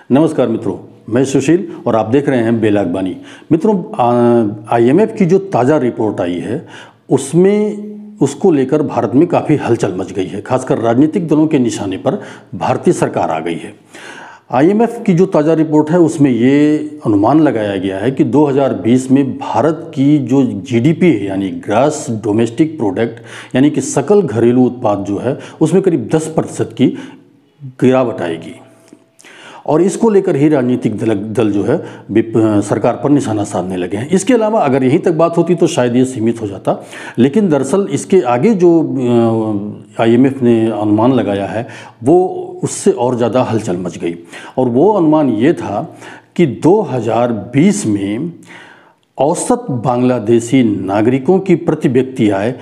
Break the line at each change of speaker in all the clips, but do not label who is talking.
नमस्कार मित्रों, मैं सुशील और आप देख रहे हैं बेलागबानी। मित्रों, आईएमएफ की जो ताज़ा रिपोर्ट आई है उसमें उसको लेकर भारत में काफ़ी हलचल मच गई है। खासकर राजनीतिक दलों के निशाने पर भारतीय सरकार आ गई है। आईएमएफ की जो ताज़ा रिपोर्ट है उसमें ये अनुमान लगाया गया है कि 2020 में भारत की जो जीडीपी है यानी ग्रॉस डोमेस्टिक प्रोडक्ट यानी कि सकल घरेलू उत्पाद जो है उसमें करीब 10% की गिरावट आएगी। और इसको लेकर ही राजनीतिक दल जो है सरकार पर निशाना साधने लगे हैं। इसके अलावा अगर यहीं तक बात होती तो शायद ये सीमित हो जाता, लेकिन दरअसल इसके आगे जो आईएमएफ ने अनुमान लगाया है वो उससे और ज़्यादा हलचल मच गई। और वो अनुमान ये था कि 2020 में औसत बांग्लादेशी नागरिकों की प्रति व्यक्ति आय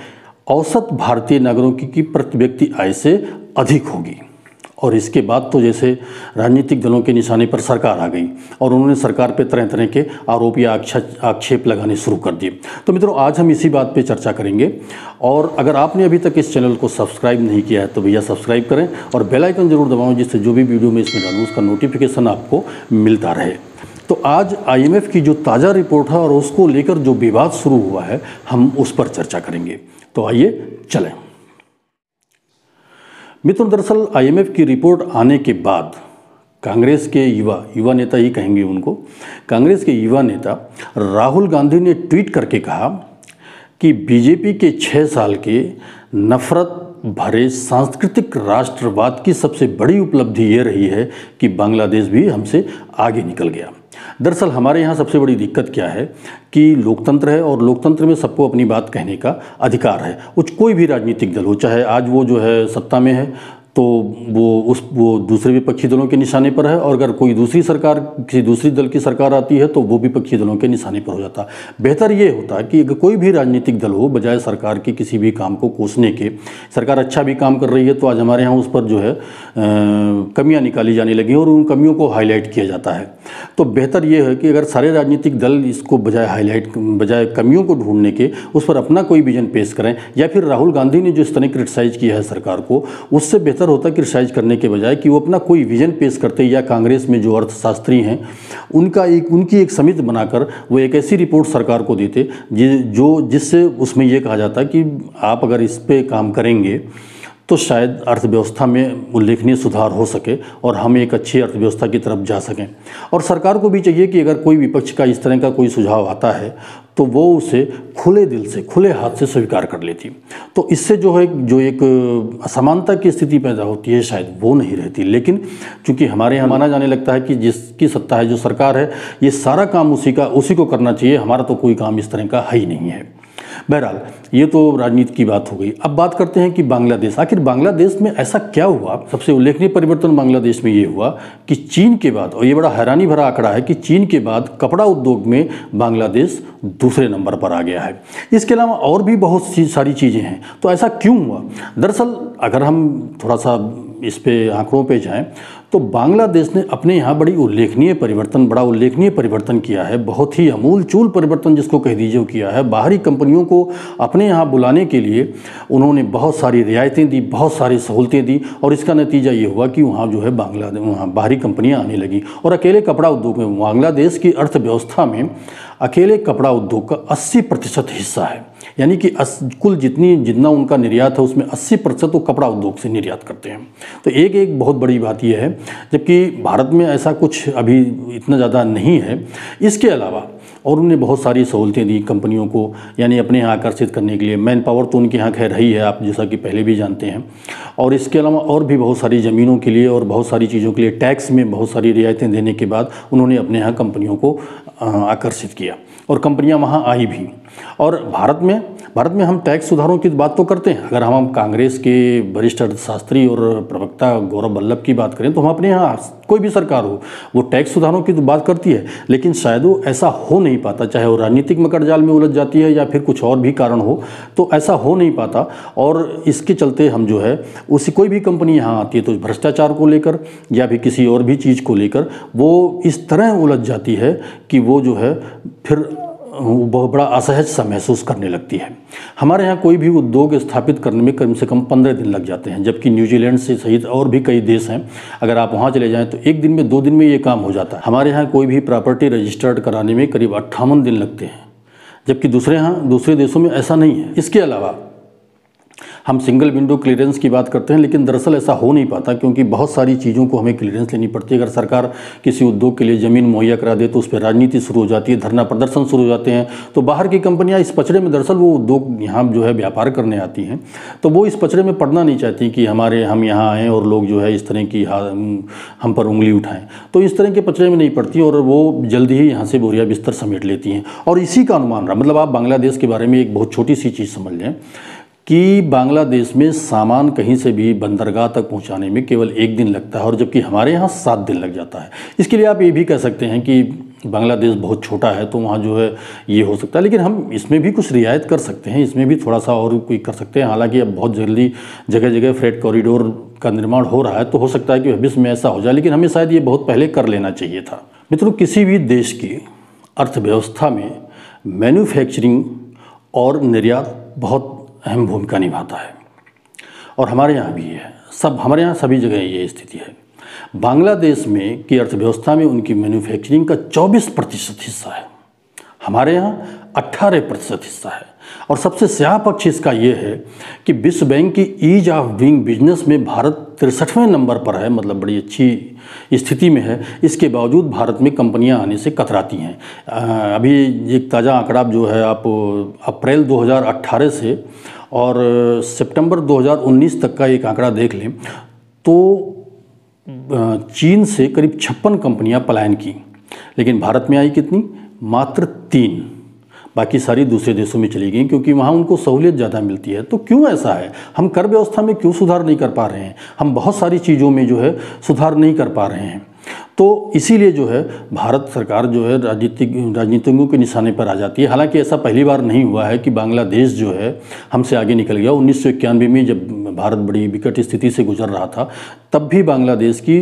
औसत भारतीय नागरिकों की प्रति व्यक्ति आय से अधिक होगी। और इसके बाद तो जैसे राजनीतिक दलों के निशाने पर सरकार आ गई और उन्होंने सरकार पे तरह तरह के आरोप या आक्षेप लगाने शुरू कर दिए। तो मित्रों, आज हम इसी बात पे चर्चा करेंगे। और अगर आपने अभी तक इस चैनल को सब्सक्राइब नहीं किया है तो भैया सब्सक्राइब करें और बेल आइकन जरूर दबाएं, जिससे जो भी वीडियो मैं इसमें डालूँ उसका नोटिफिकेशन आपको मिलता रहे। तो आज आईएमएफ की जो ताज़ा रिपोर्ट है और उसको लेकर जो विवाद शुरू हुआ है हम उस पर चर्चा करेंगे। तो आइए चलें। मित्रों, दरअसल आईएमएफ की रिपोर्ट आने के बाद कांग्रेस के युवा नेता ही कहेंगे उनको, कांग्रेस के युवा नेता राहुल गांधी ने ट्वीट करके कहा कि बीजेपी के 6 साल के नफरत भरे सांस्कृतिक राष्ट्रवाद की सबसे बड़ी उपलब्धि ये रही है कि बांग्लादेश भी हमसे आगे निकल गया। दरअसल हमारे यहाँ सबसे बड़ी दिक्कत क्या है कि लोकतंत्र है और लोकतंत्र में सबको अपनी बात कहने का अधिकार है। कोई भी राजनीतिक दल हो, चाहे आज वो जो है सत्ता में है तो वो दूसरे विपक्षी दलों के निशाने पर है, और अगर कोई दूसरी सरकार किसी दूसरी दल की सरकार आती है तो वो विपक्षी दलों के निशाने पर हो जाता। बेहतर ये होता है कि कोई भी राजनीतिक दल हो, बजाय सरकार के किसी भी काम को कोसने के, सरकार अच्छा भी काम कर रही है तो आज हमारे यहाँ उस पर जो है कमियाँ निकाली जाने लगी और उन कमियों को हाईलाइट किया जाता है। तो बेहतर ये है कि अगर सारे राजनीतिक दल इसको बजाय कमियों को ढूंढने के उस पर अपना कोई विजन पेश करें, या फिर राहुल गांधी ने जो इस तरह क्रिटिसाइज किया है सरकार को, उससे बेहतर होता है क्रिटिसाइज करने के बजाय कि वो अपना कोई विजन पेश करते, या कांग्रेस में जो अर्थशास्त्री हैं उनकी एक समिति बनाकर वो एक ऐसी रिपोर्ट सरकार को देते जिससे उसमें ये कहा जाता कि आप अगर इस पे काम करेंगे तो शायद अर्थव्यवस्था में उल्लेखनीय सुधार हो सके और हम एक अच्छी अर्थव्यवस्था की तरफ जा सकें। और सरकार को भी चाहिए कि अगर कोई विपक्ष का इस तरह का कोई सुझाव आता है तो वो उसे खुले दिल से, खुले हाथ से स्वीकार कर लेती। तो इससे जो एक असमानता की स्थिति पैदा होती है शायद वो नहीं रहती। लेकिन चूंकि हमारे यहाँ माना जाने लगता है कि जिसकी सत्ता है, जो सरकार है, ये सारा काम उसी को करना चाहिए, हमारा तो कोई काम इस तरह का है ही नहीं है। बहरहाल ये तो राजनीति की बात हो गई। अब बात करते हैं कि बांग्लादेश, आखिर बांग्लादेश में ऐसा क्या हुआ। सबसे उल्लेखनीय परिवर्तन बांग्लादेश में ये हुआ कि चीन के बाद, और ये बड़ा हैरानी भरा आंकड़ा है कि चीन के बाद कपड़ा उद्योग में बांग्लादेश दूसरे नंबर पर आ गया है। इसके अलावा और भी बहुत सी सारी चीज़ें हैं। तो ऐसा क्यों हुआ? दरअसल अगर हम थोड़ा सा इस पे आंकड़ों पे जाएं तो बांग्लादेश ने अपने यहाँ बड़ा उल्लेखनीय परिवर्तन किया है। बहुत ही अमूलचूल परिवर्तन जिसको कह दीजिए वो किया है। बाहरी कंपनियों को अपने यहाँ बुलाने के लिए उन्होंने बहुत सारी रियायतें दी, बहुत सारी सहूलतें दी, और इसका नतीजा ये हुआ कि वहाँ जो है वहाँ बाहरी कंपनियाँ आने लगी। और अकेले कपड़ा उद्योग में, बांग्लादेश की अर्थव्यवस्था में अकेले कपड़ा उद्योग का 80% हिस्सा है। यानी कि कुल जितना उनका निर्यात है उसमें 80% वो कपड़ा उद्योग से निर्यात करते हैं। तो एक बहुत बड़ी बात यह है, जबकि भारत में ऐसा कुछ अभी इतना ज़्यादा नहीं है। इसके अलावा और उन्होंने बहुत सारी सहूलतें दी कंपनियों को, यानी अपने यहाँ आकर्षित करने के लिए। मैन पावर तो उनके यहाँ खैर रही है, आप जैसा कि पहले भी जानते हैं। और इसके अलावा और भी बहुत सारी ज़मीनों के लिए और बहुत सारी चीज़ों के लिए टैक्स में बहुत सारी रियायतें देने के बाद उन्होंने अपने यहाँ कंपनियों को आकर्षित किया और कंपनियां वहां आई भी। और भारत में हम टैक्स सुधारों की बात तो करते हैं। अगर हम कांग्रेस के वरिष्ठ अर्थशास्त्री और प्रवक्ता गौरव वल्लभ की बात करें तो हम अपने यहाँ कोई भी सरकार हो वो टैक्स सुधारों की तो बात करती है, लेकिन शायद वो ऐसा हो नहीं पाता। चाहे वो राजनीतिक मकड़जाल में उलझ जाती है या फिर कुछ और भी कारण हो, तो ऐसा हो नहीं पाता। और इसके चलते हम जो है कोई भी कंपनी यहाँ आती है तो भ्रष्टाचार को लेकर या फिर किसी और भी चीज़ को लेकर वो इस तरह उलझ जाती है कि वो जो है फिर बहुत बड़ा असहज सा महसूस करने लगती है। हमारे यहाँ कोई भी उद्योग स्थापित करने में कम से कम 15 दिन लग जाते हैं, जबकि न्यूजीलैंड से सहित और भी कई देश हैं, अगर आप वहाँ चले जाएं तो 1 दिन में 2 दिन में ये काम हो जाता है। हमारे यहाँ कोई भी प्रॉपर्टी रजिस्टर्ड कराने में करीब 58 दिन लगते हैं, जबकि दूसरे देशों में ऐसा नहीं है। इसके अलावा हम सिंगल विंडो क्लियरेंस की बात करते हैं, लेकिन दरअसल ऐसा हो नहीं पाता, क्योंकि बहुत सारी चीज़ों को हमें क्लियरेंस लेनी पड़ती है। अगर सरकार किसी उद्योग के लिए ज़मीन मुहैया करा दे तो उस पर राजनीति शुरू हो जाती है, धरना प्रदर्शन शुरू हो जाते हैं। तो बाहर की कंपनियां इस पचड़े में, दरअसल वो उद्योग यहाँ जो है व्यापार करने आती हैं, तो वो इस पचड़े में पड़ना नहीं चाहती कि हम यहाँ आएँ और लोग जो है इस तरह की हम पर उंगली उठाएँ। तो इस तरह के पचड़े में नहीं पड़ती और वो जल्दी ही यहाँ से बोरिया बिस्तर समेट लेती हैं। और इसी का अनुमान रहा, मतलब आप बांग्लादेश के बारे में एक बहुत छोटी सी चीज़ समझ लें कि बांग्लादेश में सामान कहीं से भी बंदरगाह तक पहुंचाने में केवल 1 दिन लगता है, और जबकि हमारे यहाँ 7 दिन लग जाता है। इसके लिए आप ये भी कह सकते हैं कि बांग्लादेश बहुत छोटा है तो वहाँ जो है ये हो सकता है, लेकिन हम इसमें भी कुछ रियायत कर सकते हैं, इसमें भी थोड़ा सा और कोई कर सकते हैं। हालांकि अब बहुत जल्दी जगह जगह फ्रेट कॉरिडोर का निर्माण हो रहा है, तो हो सकता है कि भविष्य में ऐसा हो जाए, लेकिन हमें शायद ये बहुत पहले कर लेना चाहिए था। मित्रों, किसी भी देश की अर्थव्यवस्था में मैन्युफैक्चरिंग और निर्यात बहुत अहम भूमिका निभाता है, और हमारे यहाँ भी है, हमारे यहाँ सभी जगह ये स्थिति है। बांग्लादेश में की अर्थव्यवस्था में उनकी मैन्युफैक्चरिंग का 24% हिस्सा है, हमारे यहाँ 18% हिस्सा है। और सबसे स्याह पक्ष इसका ये है कि विश्व बैंक की ईज ऑफ डूइंग बिजनेस में भारत 63वें नंबर पर है, मतलब बड़ी अच्छी स्थिति में है। इसके बावजूद भारत में कंपनियां आने से कतराती हैं। अभी एक ताज़ा आंकड़ा जो है, आप अप्रैल 2018 से और सितंबर 2019 तक का एक आंकड़ा देख लें तो चीन से करीब 56 कंपनियां पलायन की, लेकिन भारत में आई कितनी? मात्र 3। बाकी सारी दूसरे देशों में चली गई, क्योंकि वहाँ उनको सहूलियत ज़्यादा मिलती है। तो क्यों ऐसा है? हम कर व्यवस्था में क्यों सुधार नहीं कर पा रहे हैं? हम बहुत सारी चीज़ों में जो है सुधार नहीं कर पा रहे हैं। तो इसीलिए जो है भारत सरकार जो है राजनीतिज्ञों के निशाने पर आ जाती है। हालांकि ऐसा पहली बार नहीं हुआ है कि बांग्लादेश जो है हमसे आगे निकल गया। 1991 में जब भारत बड़ी विकट स्थिति से गुजर रहा था, तब भी बांग्लादेश की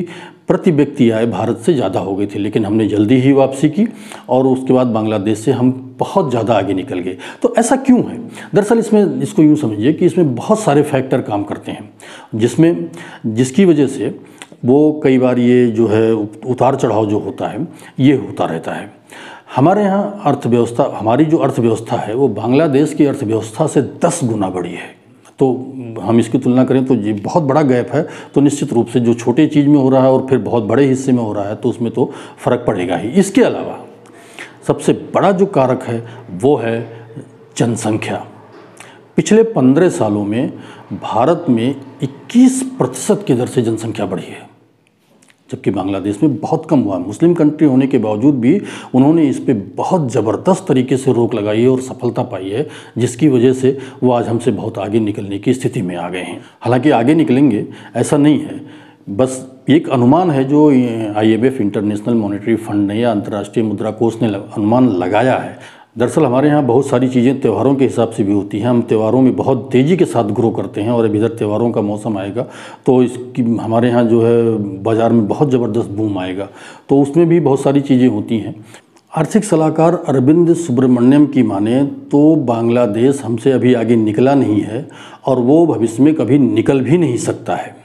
प्रति व्यक्ति आय भारत से ज़्यादा हो गई थी, लेकिन हमने जल्दी ही वापसी की और उसके बाद बांग्लादेश से हम बहुत ज़्यादा आगे निकल गए। तो ऐसा क्यों है? दरअसल इसको यूँ समझिए कि इसमें बहुत सारे फैक्टर काम करते हैं, जिसकी वजह से वो कई बार ये जो है उतार चढ़ाव जो होता है ये होता रहता है। हमारे यहाँ अर्थव्यवस्था, हमारी जो अर्थव्यवस्था है वो बांग्लादेश की अर्थव्यवस्था से 10 गुना बड़ी है। तो हम इसकी तुलना करें तो ये बहुत बड़ा गैप है। तो निश्चित रूप से जो छोटे चीज़ में हो रहा है और फिर बहुत बड़े हिस्से में हो रहा है तो उसमें तो फ़र्क पड़ेगा ही। इसके अलावा सबसे बड़ा जो कारक है वो है जनसंख्या। पिछले 15 सालों में भारत में 21% की दर से जनसंख्या बढ़ी है, जबकि बांग्लादेश में बहुत कम हुआ। मुस्लिम कंट्री होने के बावजूद भी उन्होंने इस पे बहुत ज़बरदस्त तरीके से रोक लगाई है और सफलता पाई है, जिसकी वजह से वो आज हमसे बहुत आगे निकलने की स्थिति में आ गए हैं। हालांकि आगे निकलेंगे ऐसा नहीं है, बस एक अनुमान है जो IMF इंटरनेशनल मॉनेटरी फंड ने या अंतर्राष्ट्रीय मुद्रा कोष ने अनुमान लगाया है। दरअसल हमारे यहाँ बहुत सारी चीज़ें त्योहारों के हिसाब से भी होती हैं। हम त्योहारों में बहुत तेज़ी के साथ ग्रो करते हैं और अब इधर त्योहारों का मौसम आएगा तो इसकी हमारे यहाँ जो है बाज़ार में बहुत ज़बरदस्त बूम आएगा, तो उसमें भी बहुत सारी चीज़ें होती हैं। आर्थिक सलाहकार अरविंद सुब्रमण्यम की माने तो बांग्लादेश हमसे अभी आगे निकला नहीं है और वो भविष्य में कभी निकल भी नहीं सकता है।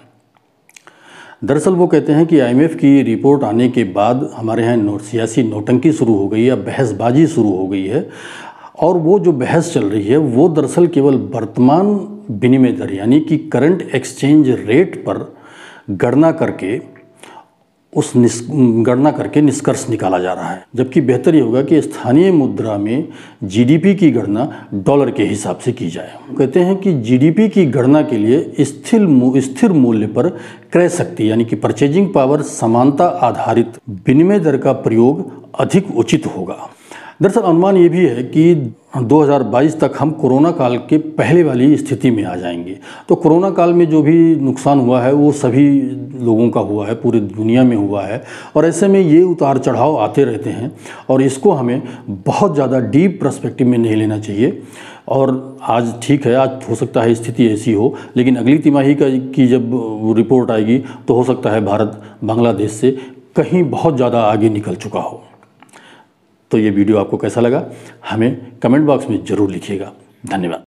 दरअसल वो कहते हैं कि IMF की रिपोर्ट आने के बाद हमारे यहाँ सियासी नौटंकी शुरू हो गई है, बहसबाजी शुरू हो गई है, और वो जो बहस चल रही है वो दरअसल केवल वर्तमान विनिमय दर यानी कि करंट एक्सचेंज रेट पर गणना करके निष्कर्ष निकाला जा रहा है, जबकि बेहतर ये होगा कि स्थानीय मुद्रा में GDP की गणना डॉलर के हिसाब से की जाए। कहते हैं कि GDP की गणना के लिए स्थिर मूल्य पर क्रय शक्ति यानी कि परचेजिंग पावर समानता आधारित विनिमय दर का प्रयोग अधिक उचित होगा। दरअसल अनुमान ये भी है कि 2022 तक हम कोरोना काल के पहले वाली स्थिति में आ जाएंगे। तो कोरोना काल में जो भी नुकसान हुआ है वो सभी लोगों का हुआ है, पूरी दुनिया में हुआ है, और ऐसे में ये उतार चढ़ाव आते रहते हैं और इसको हमें बहुत ज़्यादा डीप पर्सपेक्टिव में नहीं लेना चाहिए। और आज ठीक है, आज हो सकता है स्थिति ऐसी हो, लेकिन अगली तिमाही की जब रिपोर्ट आएगी तो हो सकता है भारत बांग्लादेश से कहीं बहुत ज़्यादा आगे निकल चुका हो। तो ये वीडियो आपको कैसा लगा हमें कमेंट बॉक्स में ज़रूर लिखिएगा। धन्यवाद।